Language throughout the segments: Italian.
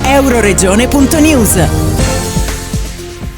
Euroregione.news.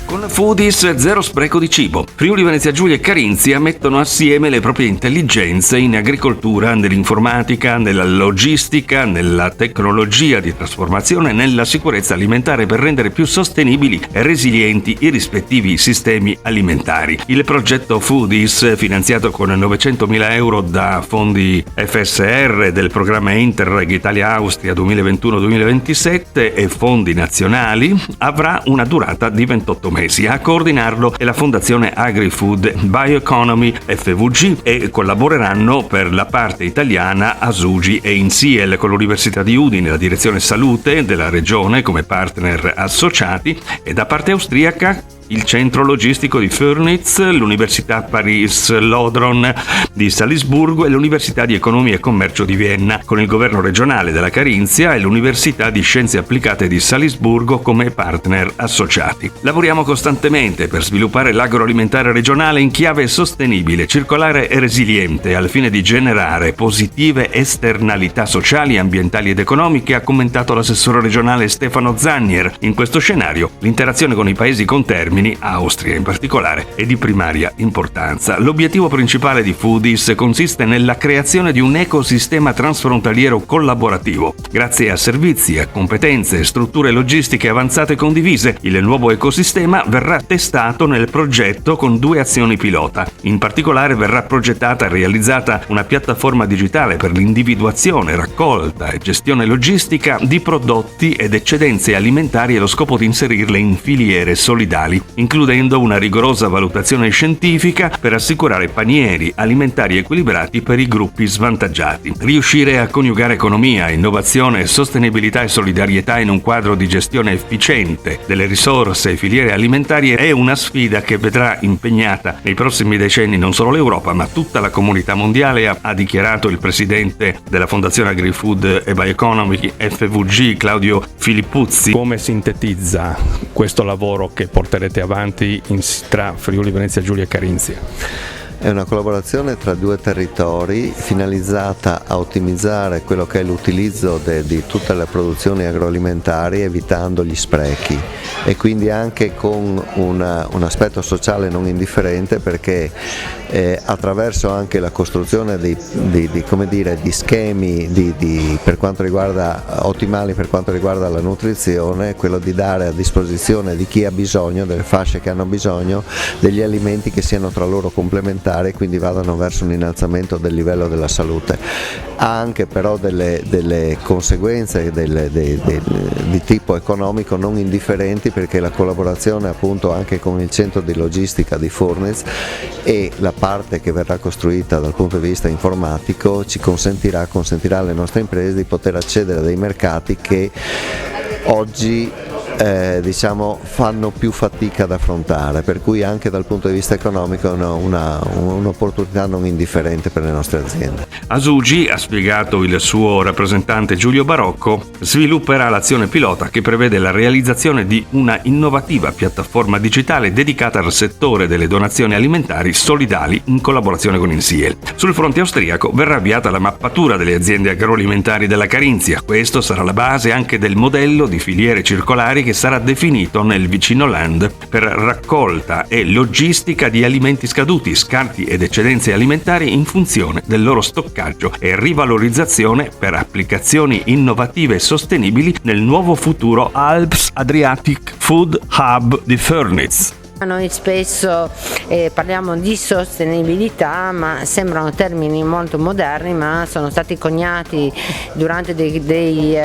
Con Foodies zero spreco di cibo. Friuli Venezia Giulia e Carinzia mettono assieme le proprie intelligenze in agricoltura, nell'informatica, nella logistica, nella tecnologia di trasformazione e nella sicurezza alimentare per rendere più sostenibili e resilienti i rispettivi sistemi alimentari. Il progetto Foodies, finanziato con 900.000 euro da fondi FSR del programma Interreg Italia-Austria 2021-2027 e fondi nazionali, avrà una durata di 28 mesi. A coordinarlo è la Fondazione Agri-Food Bioeconomy FVG e collaboreranno per la parte italiana Asugi e Insiel con l'Università di Udine, la Direzione Salute della Regione come partner associati e da parte austriaca il centro logistico di Fürnitz, l'Università Paris-Lodron di Salisburgo e l'Università di Economia e Commercio di Vienna, con il governo regionale della Carinzia e l'Università di Scienze Applicate di Salisburgo come partner associati. Lavoriamo costantemente per sviluppare l'agroalimentare regionale in chiave sostenibile, circolare e resiliente, al fine di generare positive esternalità sociali, ambientali ed economiche, ha commentato l'assessore regionale Stefano Zannier. In questo scenario, l'interazione con i paesi contermini, Austria in particolare, è di primaria importanza. L'obiettivo principale di Foodies consiste nella creazione di un ecosistema transfrontaliero collaborativo. Grazie a servizi, a competenze e strutture logistiche avanzate condivise, il nuovo ecosistema verrà testato nel progetto con 2 azioni pilota. In particolare verrà progettata e realizzata una piattaforma digitale per l'individuazione, raccolta e gestione logistica di prodotti ed eccedenze alimentari allo scopo di inserirle in filiere solidali, includendo una rigorosa valutazione scientifica per assicurare panieri alimentari equilibrati per i gruppi svantaggiati. Riuscire a coniugare economia, innovazione, sostenibilità e solidarietà in un quadro di gestione efficiente delle risorse e filiere alimentari è una sfida che vedrà impegnata nei prossimi decenni non solo l'Europa ma tutta la comunità mondiale, ha dichiarato il presidente della Fondazione Agri-Food e Bioeconomy FVG Claudio Filippuzzi. Come sintetizza questo lavoro che porterete avanti tra Friuli Venezia Giulia e Carinzia? È una collaborazione tra 2 territori finalizzata a ottimizzare quello che è l'utilizzo di tutte le produzioni agroalimentari evitando gli sprechi e quindi anche con un aspetto sociale non indifferente, perché attraverso anche la costruzione di schemi per quanto riguarda ottimali per quanto riguarda la nutrizione, quello di dare a disposizione di chi ha bisogno, delle fasce che hanno bisogno, degli alimenti che siano tra loro complementari e quindi vadano verso un innalzamento del livello della salute. Ha anche però delle conseguenze di tipo economico non indifferenti, perché la collaborazione appunto anche con il centro di logistica di Fürnitz e la parte che verrà costruita dal punto di vista informatico consentirà alle nostre imprese di poter accedere a dei mercati che oggi fanno più fatica ad affrontare, per cui anche dal punto di vista economico è un'opportunità non indifferente per le nostre aziende. Asugi, ha spiegato il suo rappresentante Giulio Barocco, svilupperà l'azione pilota che prevede la realizzazione di una innovativa piattaforma digitale dedicata al settore delle donazioni alimentari solidali in collaborazione con Insiel. Sul fronte austriaco verrà avviata la mappatura delle aziende agroalimentari della Carinzia. Questo sarà la base anche del modello di filiere circolari che sarà definito nel vicino land per raccolta e logistica di alimenti scaduti, scarti ed eccedenze alimentari in funzione del loro stoccaggio e rivalorizzazione per applicazioni innovative e sostenibili nel nuovo futuro Alps Adriatic Food Hub di Fürnitz. Noi spesso parliamo di sostenibilità, ma sembrano termini molto moderni, ma sono stati coniati durante dei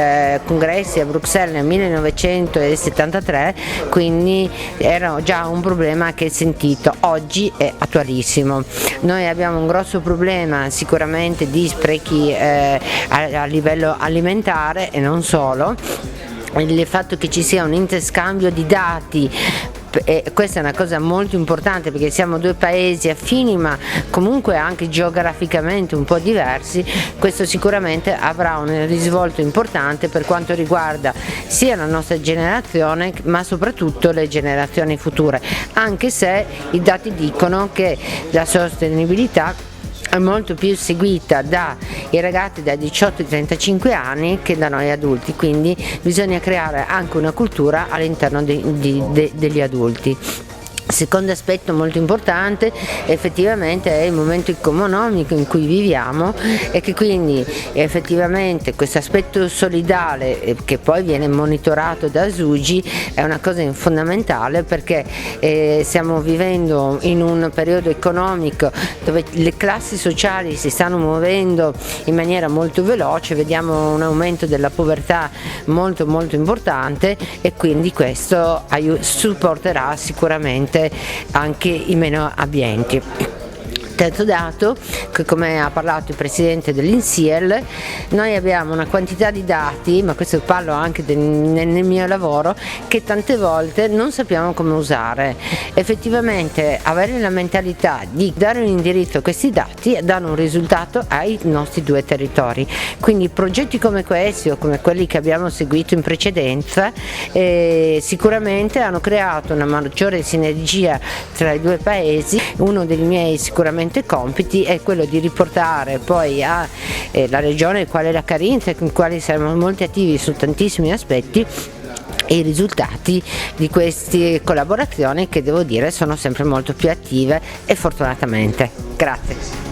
congressi a Bruxelles nel 1973, quindi era già un problema che è sentito, oggi è attualissimo. Noi abbiamo un grosso problema sicuramente di sprechi a livello alimentare e non solo. Il fatto che ci sia un interscambio di dati, e questa è una cosa molto importante perché siamo 2 paesi affini ma comunque anche geograficamente un po' diversi, questo sicuramente avrà un risvolto importante per quanto riguarda sia la nostra generazione ma soprattutto le generazioni future, anche se i dati dicono che la sostenibilità è molto più seguita dai ragazzi dai 18 ai 35 anni che da noi adulti, quindi bisogna creare anche una cultura all'interno degli adulti. Secondo aspetto molto importante effettivamente è il momento economico in cui viviamo e che quindi effettivamente questo aspetto solidale che poi viene monitorato da SUGI è una cosa fondamentale, perché stiamo vivendo in un periodo economico dove le classi sociali si stanno muovendo in maniera molto veloce, vediamo un aumento della povertà molto importante e quindi questo supporterà sicuramente anche i meno abbienti. Terzo dato, che come ha parlato il presidente dell'INSIEL, noi abbiamo una quantità di dati, ma questo parlo anche nel mio lavoro, che tante volte non sappiamo come usare. Effettivamente avere la mentalità di dare un indirizzo a questi dati danno un risultato ai nostri due territori. Quindi progetti come questi o come quelli che abbiamo seguito in precedenza sicuramente hanno creato una maggiore sinergia tra i due paesi. Uno dei miei sicuramente compiti è quello di riportare poi alla regione qual è la Carinzia, con quali siamo molto attivi su tantissimi aspetti, e i risultati di queste collaborazioni che devo dire sono sempre molto più attive e fortunatamente. Grazie.